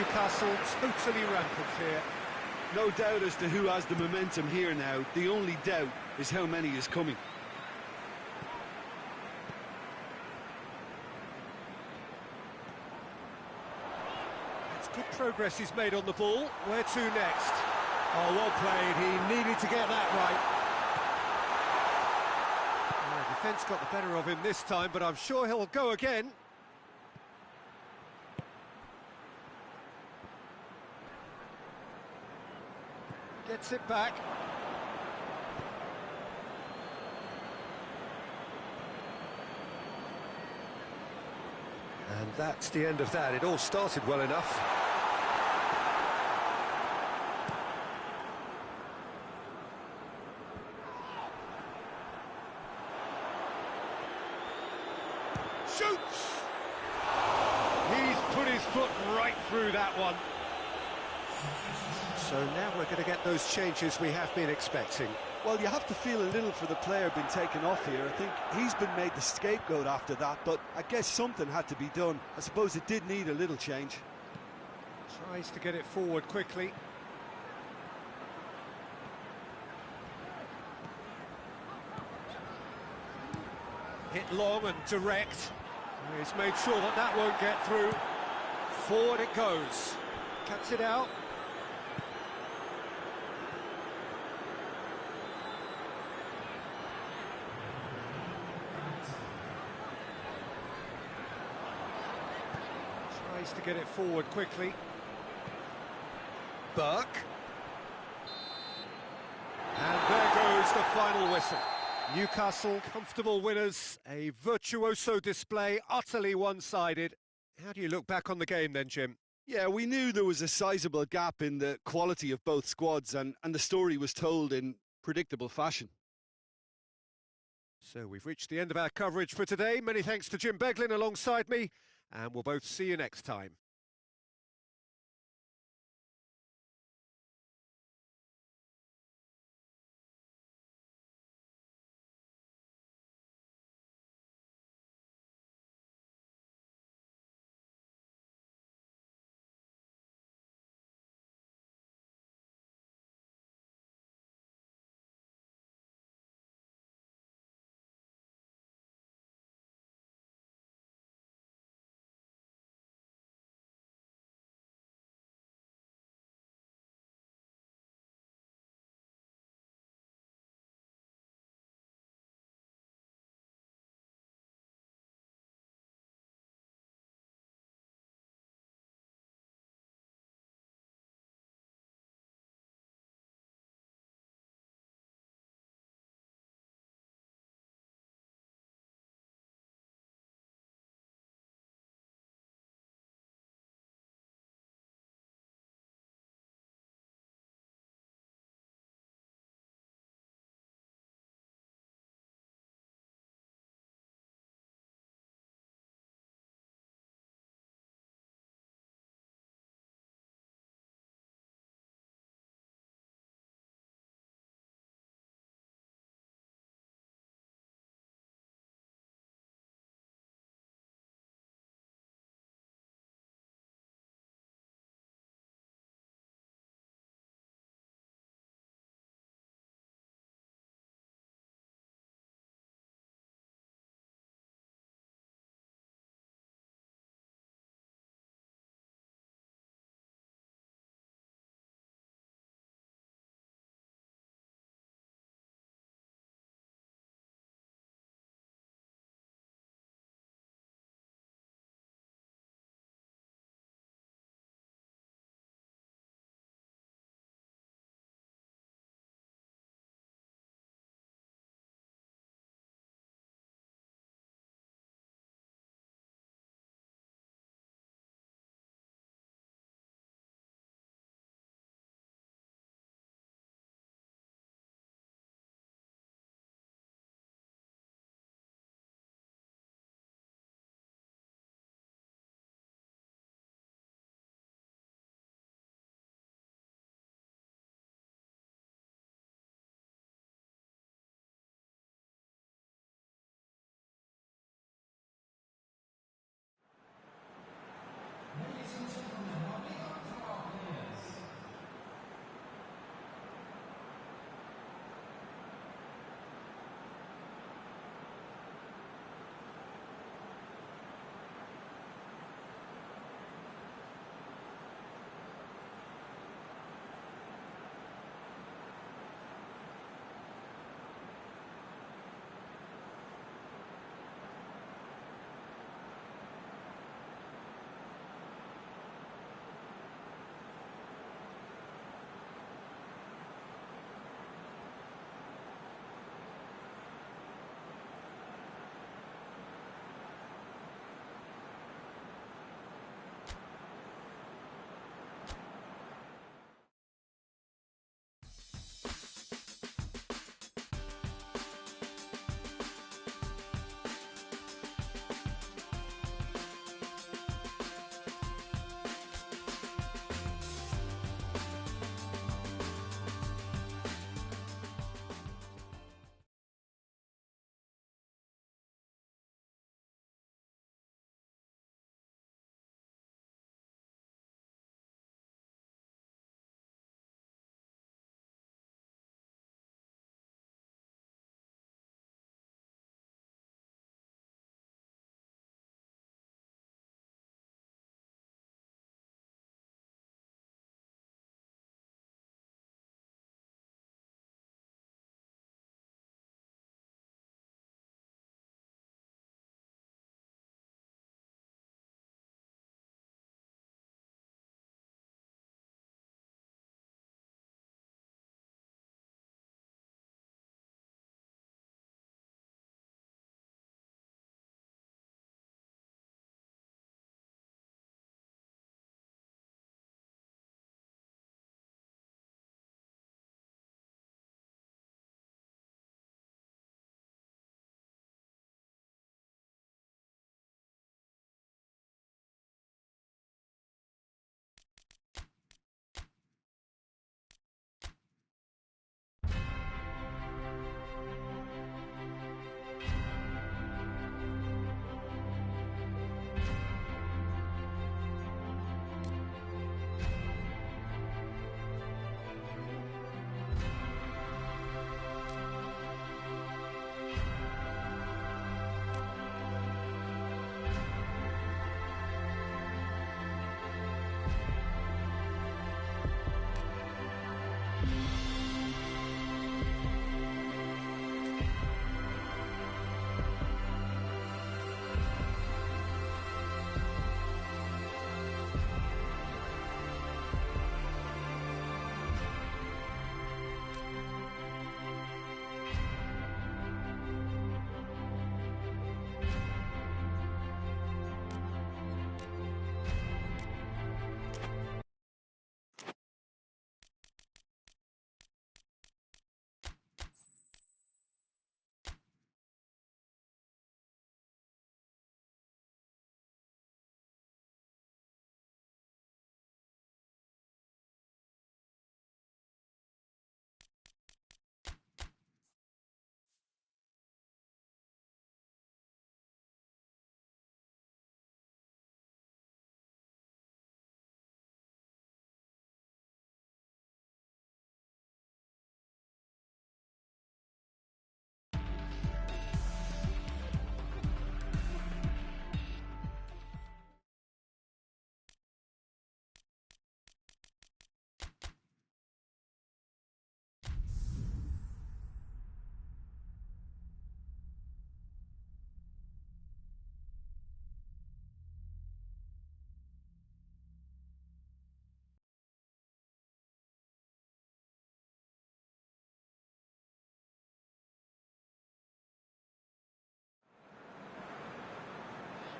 Newcastle totally rampant here. No doubt as to who has the momentum here now. The only doubt is how many is coming. It's good progress he's made on the ball. Where to next? Oh, well played. He needed to get that right. Defence got the better of him this time, but I'm sure he'll go again. Gets it back. And that's the end of that. It all started well enough. Shoots! He's put his foot right through that one. So now we're going to get those changes we have been expecting. Well, you have to feel a little for the player being taken off here. I think he's been made the scapegoat after that, but I guess something had to be done. I suppose it did need a little change. Tries to get it forward quickly. Hit long and direct. He's made sure that that won't get through. Forward it goes. Cuts it out. Tries to get it forward quickly. Burke. And there goes the final whistle. Newcastle, comfortable winners, a virtuoso display, utterly one-sided. How do you look back on the game then, Jim? Yeah, we knew there was a sizable gap in the quality of both squads, and the story was told in predictable fashion. So we've reached the end of our coverage for today. Many thanks to Jim Beglin alongside me, and we'll both see you next time.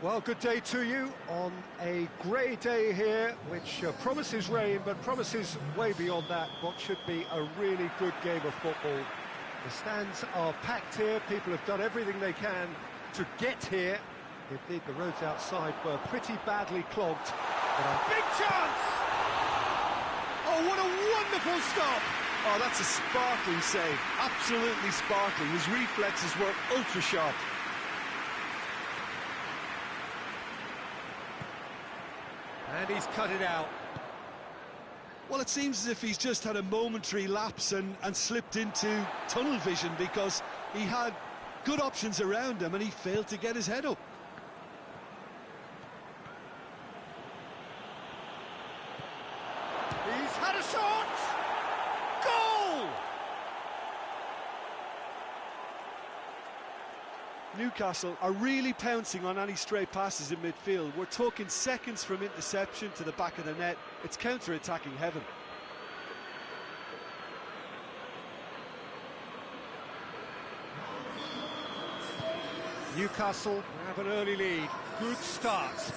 Well, good day to you on a grey day here, which promises rain, but promises way beyond that what should be a really good game of football. The stands are packed here, people have done everything they can to get here. Indeed, the roads outside were pretty badly clogged. But a big chance! Oh, what a wonderful stop! Oh, that's a sparkling save, absolutely sparkling. His reflexes were ultra sharp. And he's cut it out. Well, it seems as if he's just had a momentary lapse and slipped into tunnel vision, because he had good options around him and he failed to get his head up. He's had a shot! Goal! Newcastle are really pouncing on any stray passes in midfield. We're talking seconds from interception to the back of the net. It's counter-attacking heaven. Newcastle have an early lead. Good start.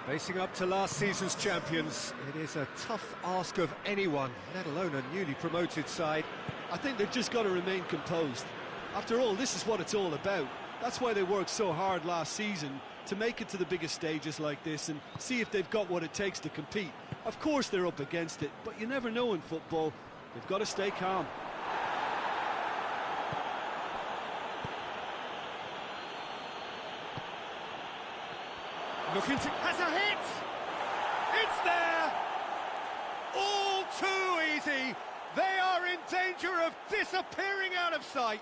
Facing up to last season's champions, it is a tough ask of anyone, let alone a newly promoted side. I think they've just got to remain composed. After all, this is what it's all about. That's why they worked so hard last season, to make it to the biggest stages like this and see if they've got what it takes to compete. Of course they're up against it, but you never know in football. They've got to stay calm. Looking to... has a hit! It's there! All too easy! They are in danger of disappearing out of sight!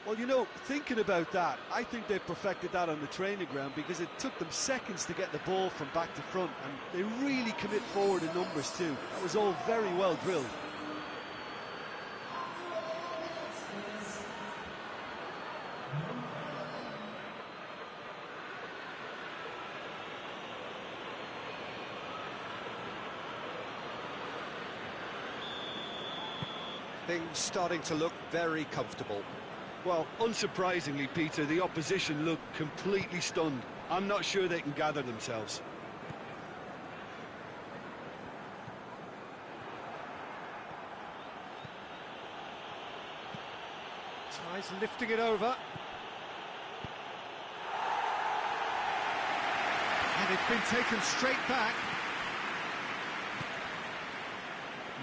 Well, you know, thinking about that, I think they've perfected that on the training ground, because it took them seconds to get the ball from back to front, and they really commit forward in numbers too. That was all very well drilled. Things starting to look very comfortable. Well, unsurprisingly, Peter, the opposition look completely stunned. I'm not sure they can gather themselves. Tries lifting it over. And it's been taken straight back.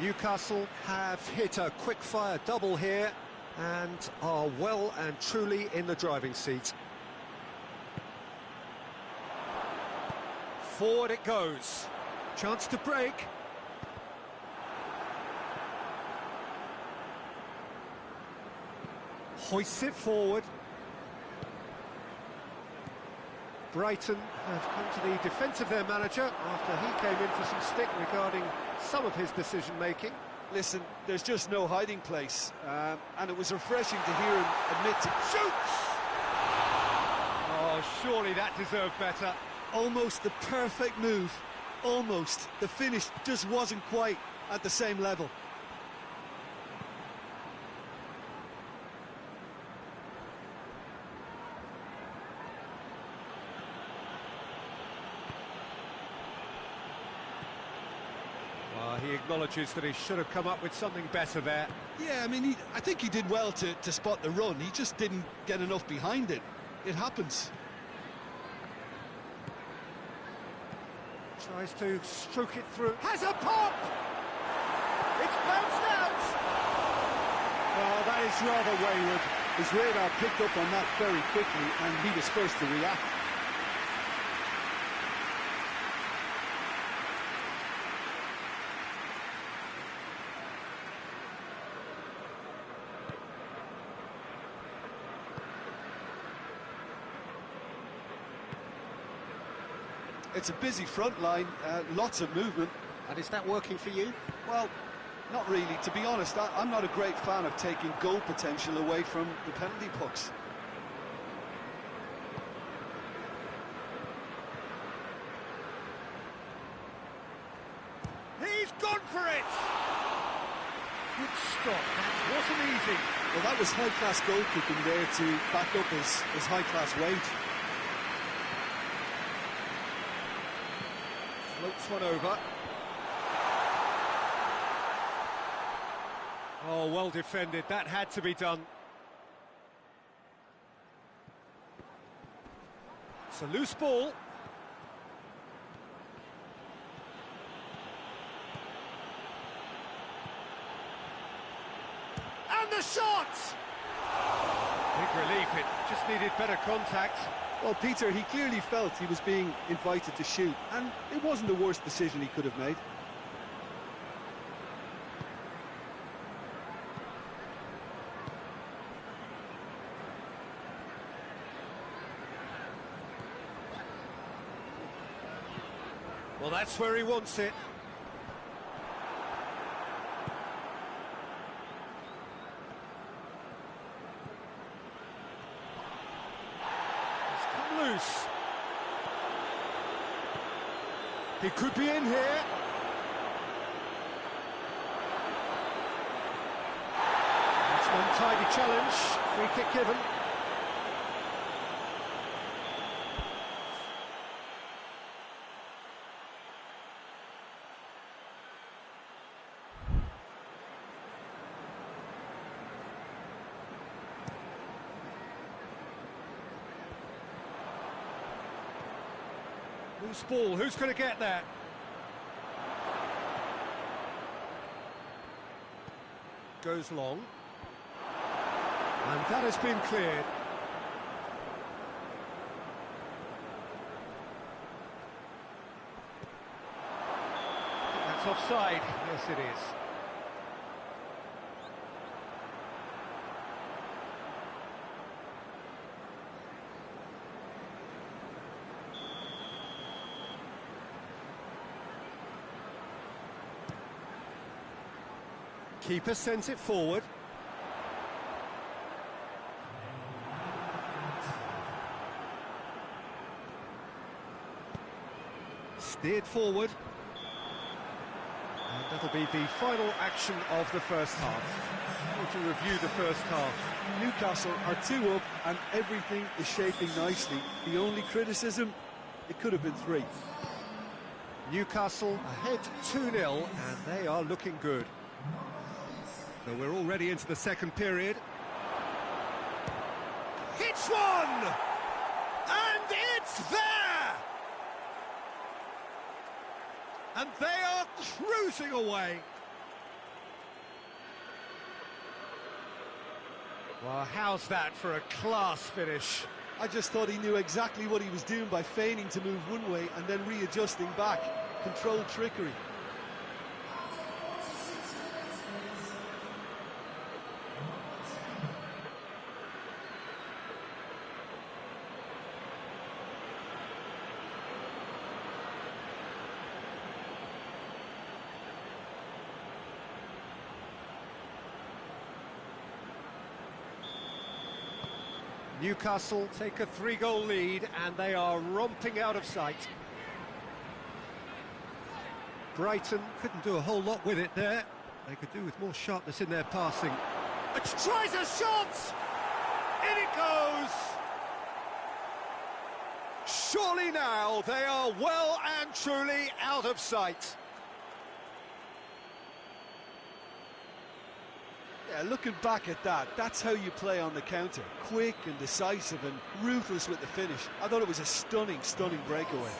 Newcastle have hit a quick-fire double here and are well and truly in the driving seat. Forward it goes. Chance to break. Hoists it forward. Brighton have come to the defence of their manager after he came in for some stick regarding some of his decision-making. Listen, there's just no hiding place, and it was refreshing to hear him admit to... Shoots! Oh, surely that deserved better. Almost the perfect move. Almost. The finish just wasn't quite at the same level. He acknowledges that he should have come up with something better there. Yeah, I mean, I think he did well to spot the run. He just didn't get enough behind it. It happens. Tries to stroke it through. Has a pop! It's bounced out! Well, that is rather wayward. His radar picked up on that very quickly, and he was first to react. It's a busy front line, lots of movement. And is that working for you? Well, not really. To be honest, I'm not a great fan of taking goal potential away from the penalty box. He's gone for it! Good stop. That wasn't easy. Well, that was high-class goalkeeping there to back up his high-class wage. Floats one over. Oh, well defended. That had to be done. It's a loose ball. And the shot! Big relief, it just needed better contact. Well, Peter, he clearly felt he was being invited to shoot, and it wasn't the worst decision he could have made. Well, that's where he wants it. It's come loose. He could be in here. That's one tidy challenge. Free kick given. Loose ball, who's going to get that? Goes long. And that has been cleared. That's offside. Yes, it is. Keeper sends it forward. Steered forward. And that'll be the final action of the first half. How to review the first half? Newcastle are 2 up, and everything is shaping nicely. The only criticism, it could have been 3. Newcastle ahead 2-0, and they are looking good. So we're already into the second period. Hits one! And it's there! And they are cruising away. Well, how's that for a class finish? I just thought he knew exactly what he was doing by feigning to move one way and then readjusting back. Controlled trickery. Newcastle take a 3-goal lead and they are romping out of sight. Brighton couldn't do a whole lot with it there. They could do with more sharpness in their passing. It tries a shot! In it goes! Surely now they are well and truly out of sight. Yeah, looking back at that, that's how you play on the counter. Quick and decisive and ruthless with the finish. I thought it was a stunning, stunning breakaway.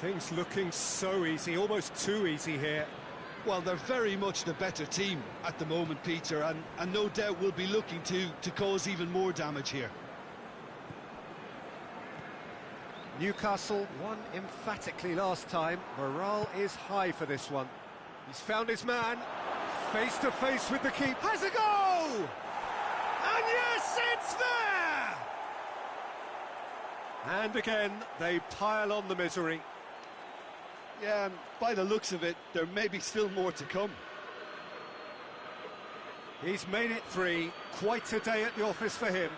Things looking so easy, almost too easy here. Well, they're very much the better team at the moment, Peter, and no doubt will be looking to cause even more damage here. Newcastle won emphatically last time. Morale is high for this one. He's found his man, face to face with the keeper. Has a go! And yes, it's there! And again, they pile on the misery. Yeah, and by the looks of it, there may be still more to come. He's made it 3. Quite a day at the office for him.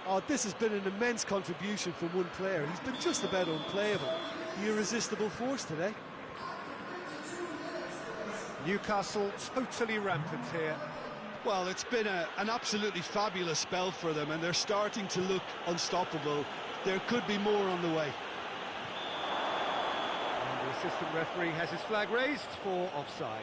Oh, this has been an immense contribution from one player. He's been just about unplayable. The irresistible force today. Newcastle totally rampant here. Well, it's been an absolutely fabulous spell for them, and they're starting to look unstoppable. There could be more on the way. And the assistant referee has his flag raised for offside.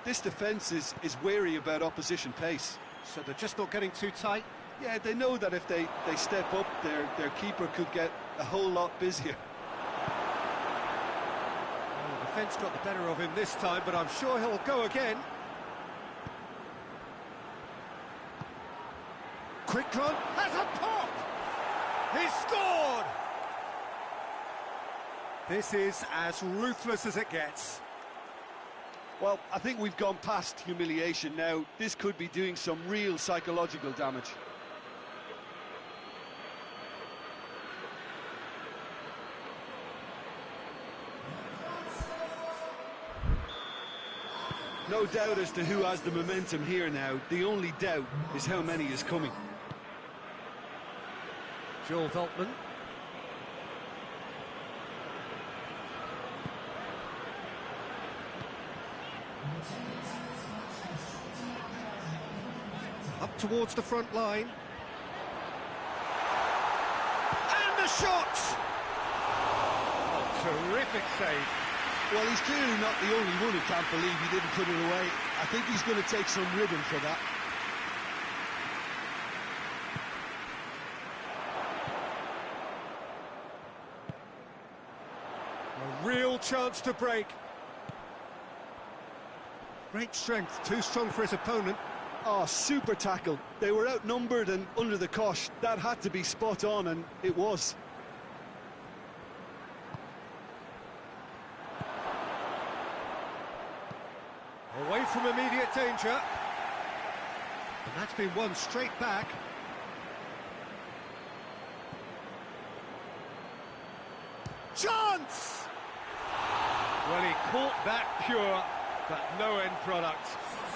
This defence is wary about opposition pace. So they're just not getting too tight. Yeah, they know that if they step up, their keeper could get a whole lot busier. Well, the defence got the better of him this time, but I'm sure he'll go again. Quick run, has a pop! He's scored! This is as ruthless as it gets. Well, I think we've gone past humiliation now. This could be doing some real psychological damage. No doubt as to who has the momentum here now. The only doubt is how many is coming. Joel Veltman. Up towards the front line. And the shot! Oh, terrific save. Well, he's clearly not the only one who can't believe he didn't put it away. I think he's going to take some ribbon for that. A real chance to break. Great strength, too strong for his opponent. Oh, super tackle. They were outnumbered and under the cosh. That had to be spot on, and it was. Away from immediate danger. And that's been won straight back. Chance! Well, he caught that pure, but no end product.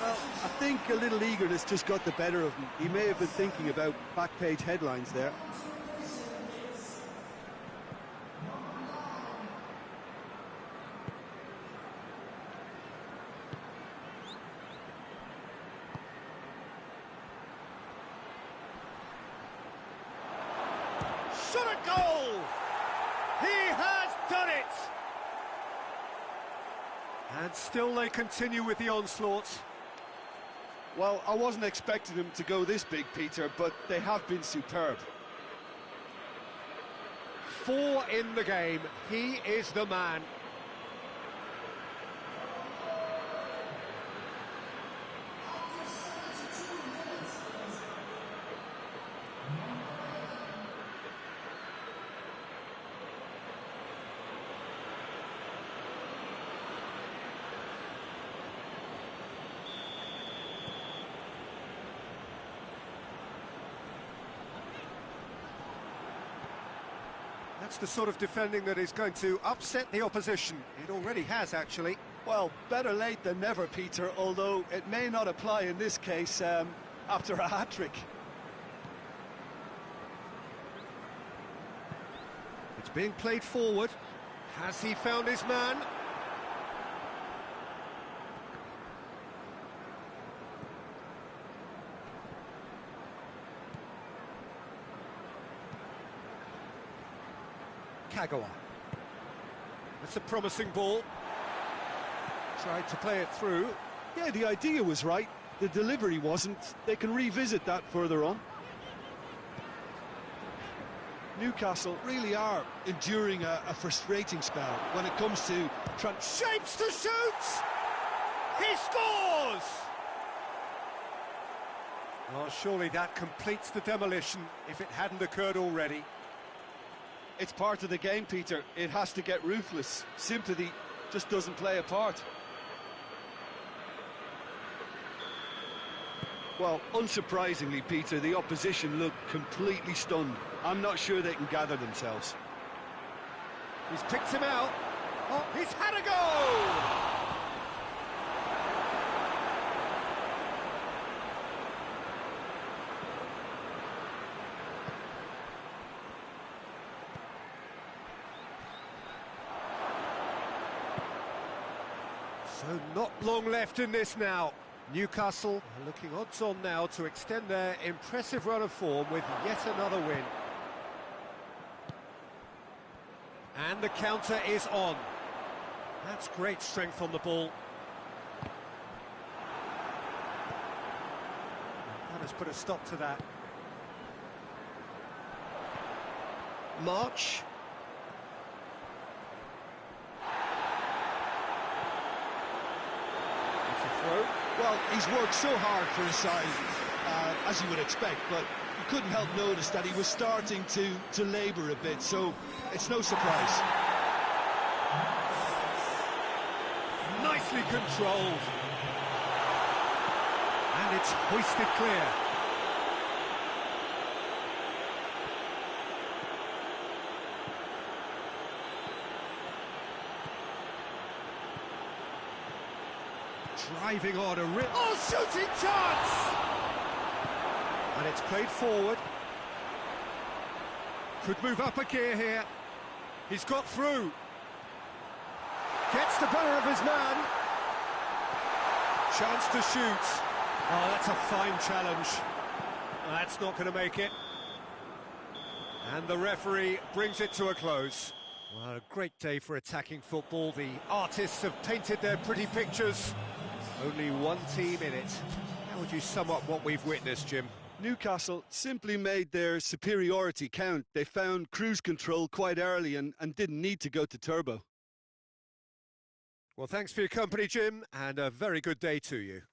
Well, I think a little eagerness just got the better of him. He may have been thinking about back-page headlines there. Shot a goal! He has done it! And still they continue with the onslaught. Well, I wasn't expecting them to go this big, Peter, but they have been superb. 4 in the game. He is the man. That's the sort of defending that is going to upset the opposition. It already has, actually. Well, better late than never, Peter, although it may not apply in this case after a hat-trick. It's being played forward. Has he found his man? Kagawa. That's a promising ball. Tried to play it through. Yeah, the idea was right. The delivery wasn't. They can revisit that further on. Newcastle really are enduring a frustrating spell when it comes to... Shapes to shoot! He scores! Well, surely that completes the demolition if it hadn't occurred already. It's part of the game, Peter. It has to get ruthless. Sympathy just doesn't play a part. Well, unsurprisingly, Peter, the opposition look completely stunned. I'm not sure they can gather themselves. He's picked him out. Oh, he's had a go! So not long left in this now. Newcastle are looking odds-on now to extend their impressive run of form with yet another win. And the counter is on. That's great strength on the ball. That has put a stop to that. March. It's a throw. Well, he's worked so hard for his side, as you would expect, but you couldn't help notice that he was starting to labour a bit, so it's no surprise. Nicely controlled. And it's hoisted clear. Driving on a rip. Oh, shooting chance! And it's played forward. Could move up a gear here. He's got through. Gets the better of his man. Chance to shoot. Oh, that's a fine challenge. That's not going to make it. And the referee brings it to a close. Well, a great day for attacking football. The artists have painted their pretty pictures. Only one team in it. How would you sum up what we've witnessed, Jim? Newcastle simply made their superiority count. They found cruise control quite early and didn't need to go to turbo. Well, thanks for your company, Jim, and a very good day to you.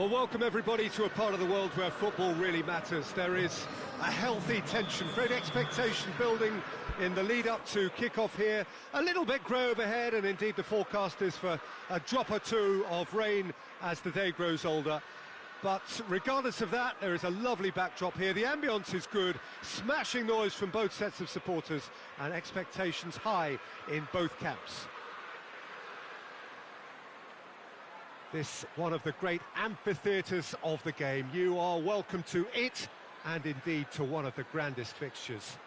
Well, welcome everybody to a part of the world where football really matters. There is a healthy tension, great expectation building in the lead-up to kick-off here. A little bit grey overhead, and indeed the forecast is for a drop or two of rain as the day grows older. But regardless of that, there is a lovely backdrop here. The ambience is good, smashing noise from both sets of supporters, and expectations high in both camps. This one of the great amphitheatres of the game. You are welcome to it, and indeed to one of the grandest fixtures.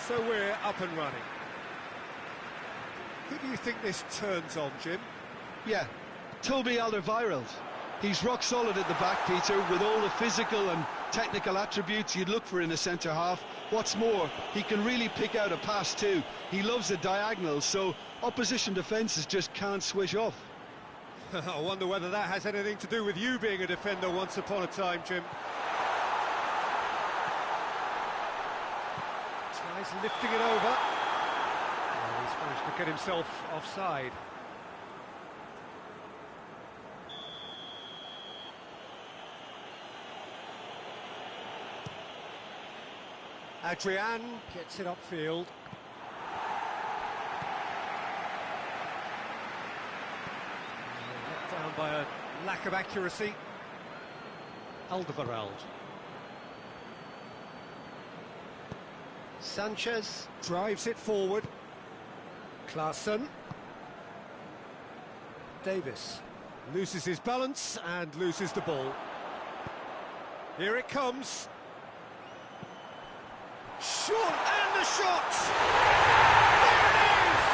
So we're up and running. Who do you think this turns on, Jim? Yeah, Toby Alderweireld. He's rock solid at the back, Peter, with all the physical and technical attributes you'd look for in a centre-half. What's more, he can really pick out a pass too. He loves a diagonal, so opposition defences just can't switch off. I wonder whether that has anything to do with you being a defender once upon a time, Jim. Tries lifting it over. Oh, he's managed to get himself offside. Adrian gets it upfield. Let down by a lack of accuracy. Alderweireld. Sanchez drives it forward. Klaassen. Davis loses his balance and loses the ball. Here it comes. Shot, and the shot! There it is!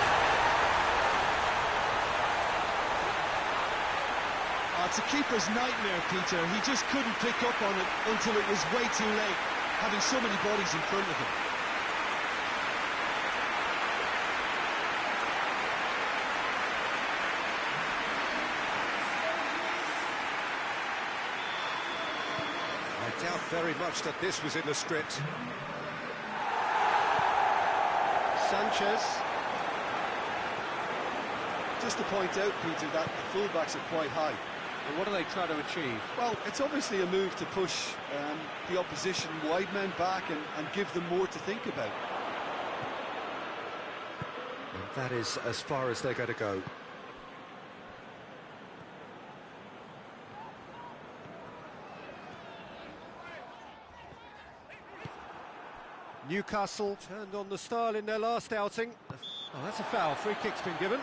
Oh, it's a keeper's nightmare, Peter. He just couldn't pick up on it until it was way too late, having so many bodies in front of him. I doubt very much that this was in the script. Sanchez. Just to point out, Peter, that the fullbacks are quite high. And what are they trying to achieve? Well, it's obviously a move to push the opposition wide men back and give them more to think about. And that is as far as they're going to go. Newcastle turned on the style in their last outing. Oh, that's a foul. Free kick's been given.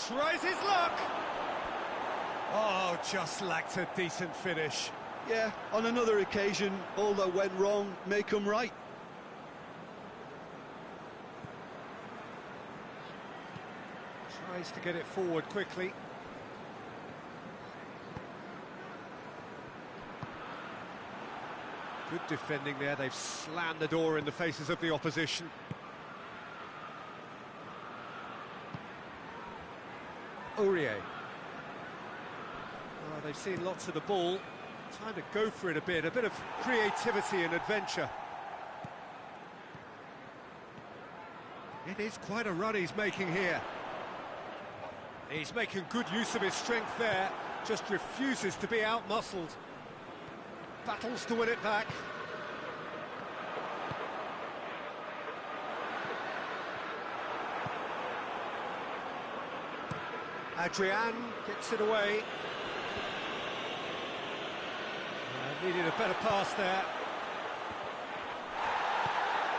Tries his luck. Oh, just lacked a decent finish. Yeah, on another occasion, all that went wrong may come right. Tries to get it forward quickly. Good defending there, they've slammed the door in the faces of the opposition. Aurier. Oh, they've seen lots of the ball. Time to go for it a bit of creativity and adventure. It is quite a run he's making here. He's making good use of his strength there, just refuses to be out-muscled. Battles to win it back. Adrian gets it away. Needed a better pass there.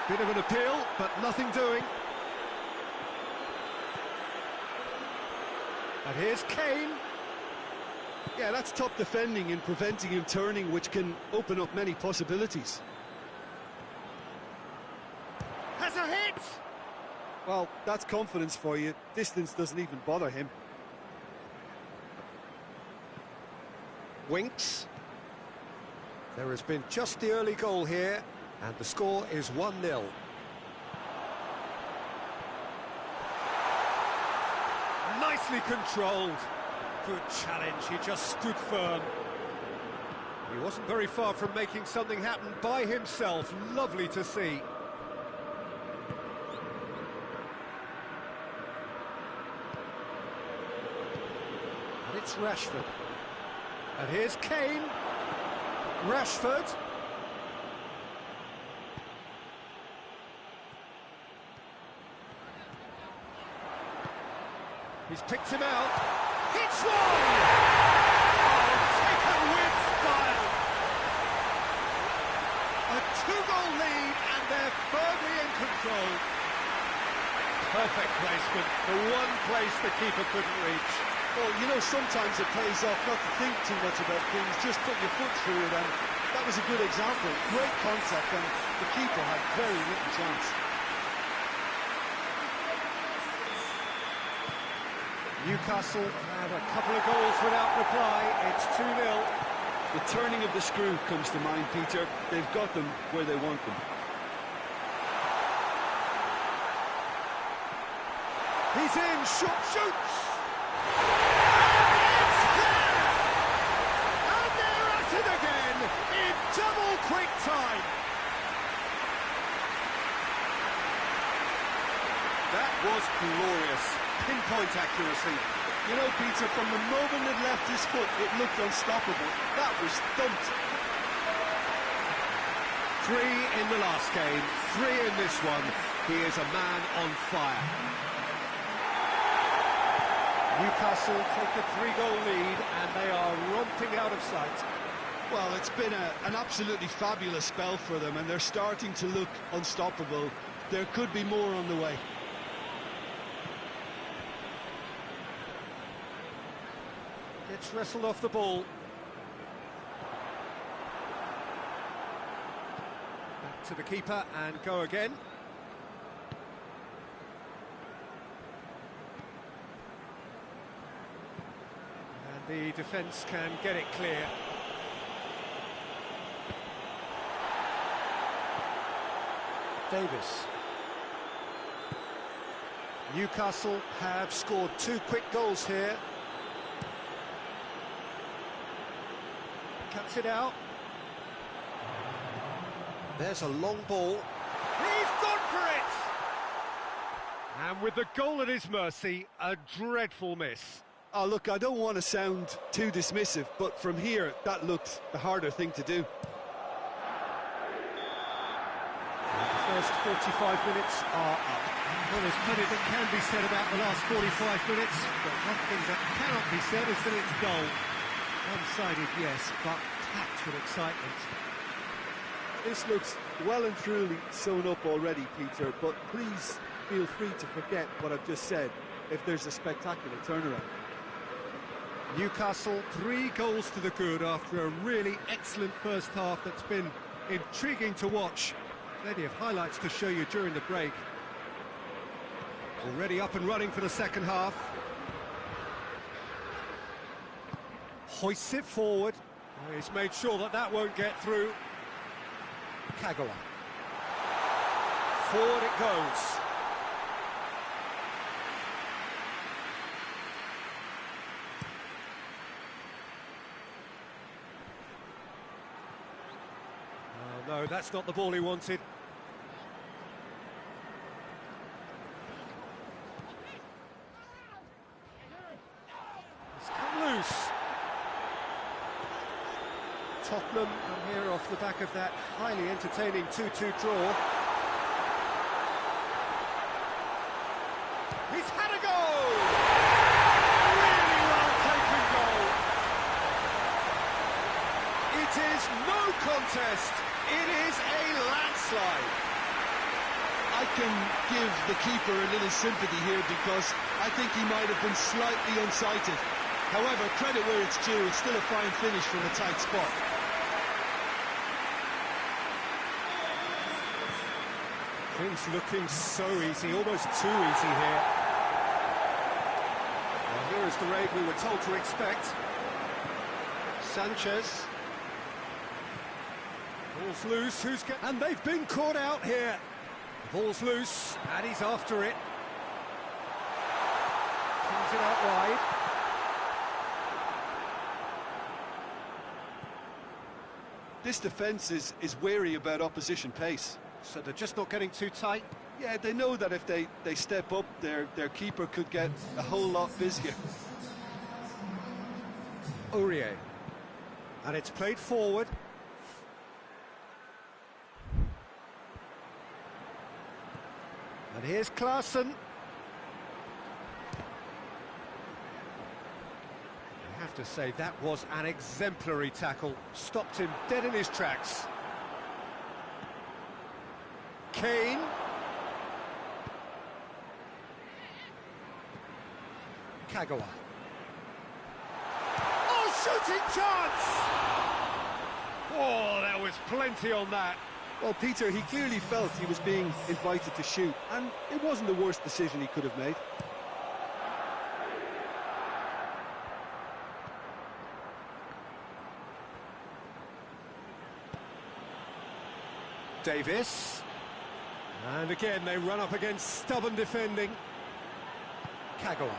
Bit of an appeal, but nothing doing. And here's Kane. Yeah, that's top defending and preventing him turning, which can open up many possibilities. Has a hit! Well, that's confidence for you. Distance doesn't even bother him. Winks. There has been just the early goal here, and the score is 1-0. Nicely controlled. Good challenge, he just stood firm. He wasn't very far from making something happen by himself. Lovely to see. And it's Rashford. And here's Kane. Rashford. He's picked him out. Hits one! Oh, taken with style. A two-goal lead, and they're firmly in control. Perfect placement, the one place the keeper couldn't reach. Well, you know, sometimes it pays off not to think too much about things, just put your foot through it, and that was a good example. Great contact, and the keeper had very little chance. Newcastle had a couple of goals without reply. It's 2-0. The turning of the screw comes to mind, Peter. They've got them where they want them. He's in, shoots! Double quick time. That was glorious. Pinpoint accuracy. You know, Peter, from the moment it left his foot, it looked unstoppable. That was thumped. 3 in the last game, 3 in this one. He is a man on fire. Newcastle take a 3-goal lead, and they are romping out of sight. Well, it's been an absolutely fabulous spell for them, and they're starting to look unstoppable. There could be more on the way. Gets wrestled off the ball. Back to the keeper and go again. And the defence can get it clear. Davis. Newcastle have scored 2 quick goals here. Cuts it out. There's a long ball. He's gone for it! And with the goal at his mercy, a dreadful miss. Oh, look, I don't want to sound too dismissive, but from here, that looked the harder thing to do. First 45 minutes are up. Well, there's plenty that can be said about the last 45 minutes, but one thing that cannot be said is that it's dull. One-sided, yes, but packed with excitement. This looks well and truly sewn up already, Peter, but please feel free to forget what I've just said if there's a spectacular turnaround. Newcastle, 3 goals to the good after a really excellent first half that's been intriguing to watch. Plenty of highlights to show you during the break. Already up and running for the second half. Hoists it forward. Oh, he's made sure that that won't get through. Kagawa. Forward it goes. Oh, no, that's not the ball he wanted. It's come loose. Tottenham come here off the back of that highly entertaining 2-2 draw. He's had a goal! Really well taken goal. It is no contest. It is a landslide. I can give the keeper a little sympathy here because I think he might have been slightly unsighted. However, credit where it's due, it's still a fine finish from a tight spot. Things looking so easy, almost too easy here. Well, here is the raid we were told to expect. Sanchez. Ball's loose, and they've been caught out here. The ball's loose, and he's after it. Comes it out wide. This defence is wary about opposition pace. So they're just not getting too tight. Yeah, they know that if they step up, their keeper could get a whole lot busier. Aurier. And it's played forward. And here's Klaassen. I have to say, that was an exemplary tackle. Stopped him dead in his tracks. Kane. Kagawa. Oh, shooting chance! Oh, there was plenty on that. Well, Peter, he clearly felt he was being invited to shoot, and it wasn't the worst decision he could have made. Davis. And again, they run up against stubborn defending. Kagawa.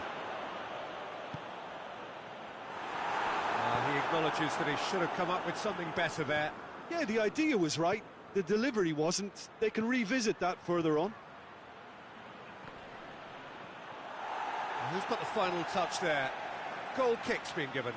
He acknowledges that he should have come up with something better there. Yeah, the idea was right. The delivery wasn't. They can revisit that further on. Who's got the final touch there? Goal kick's been given.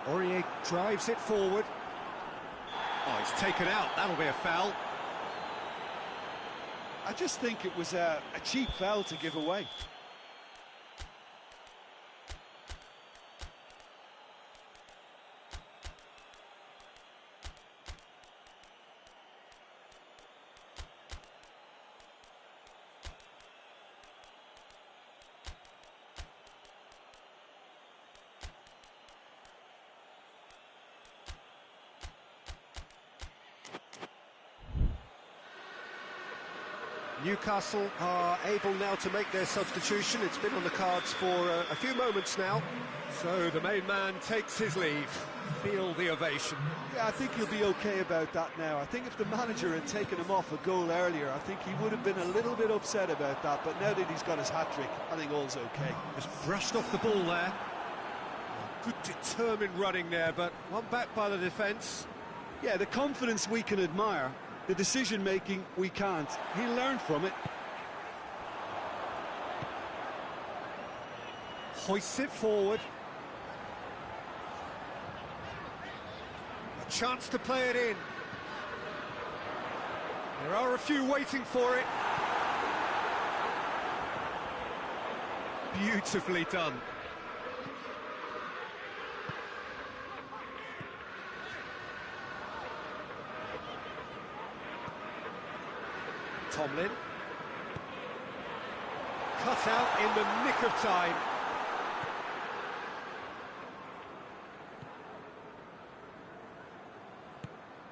Aurier drives it forward. Oh, it's taken out. That'll be a foul. I just think it was a cheap foul to give away. Newcastle are able now to make their substitution. It's been on the cards for a few moments now. So the main man takes his leave. Feel the ovation. Yeah, I think he'll be okay about that now. I think if the manager had taken him off a goal earlier, I think he would have been a little bit upset about that. But now that he's got his hat-trick, I think all's okay. Just brushed off the ball there. Good determined running there, but one back by the defence. Yeah, the confidence we can admire. The decision-making, we can't. He'll learn from it. Hoists it forward. A chance to play it in. There are a few waiting for it. Beautifully done. Tomlin. cut out in the nick of time.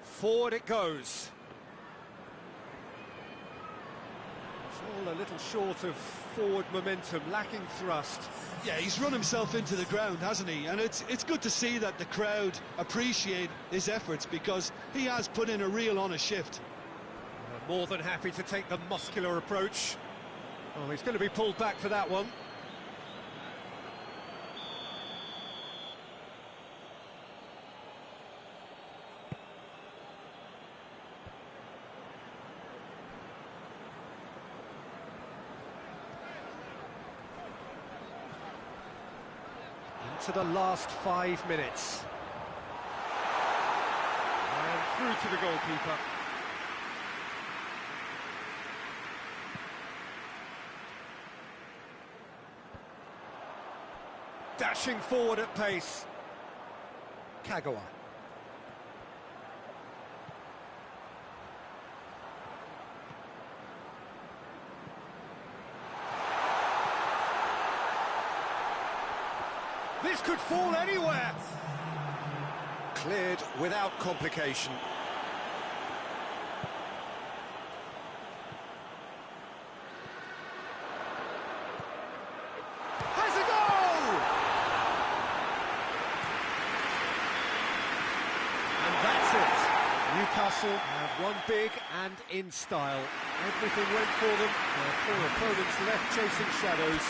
Forward it goes. It's all a little short of forward momentum, lacking thrust. Yeah, he's run himself into the ground, hasn't he? And it's good to see that the crowd appreciate his efforts, because he has put in a real honest shift. More than happy to take the muscular approach. Oh, he's going to be pulled back for that one. Into the last 5 minutes. And through to the goalkeeper. Dashing forward at pace. Kagawa. This could fall anywhere. Cleared without complication. Has a goal! And that's it. Newcastle have won big and in style. Everything went for them. Their poor opponents left chasing shadows.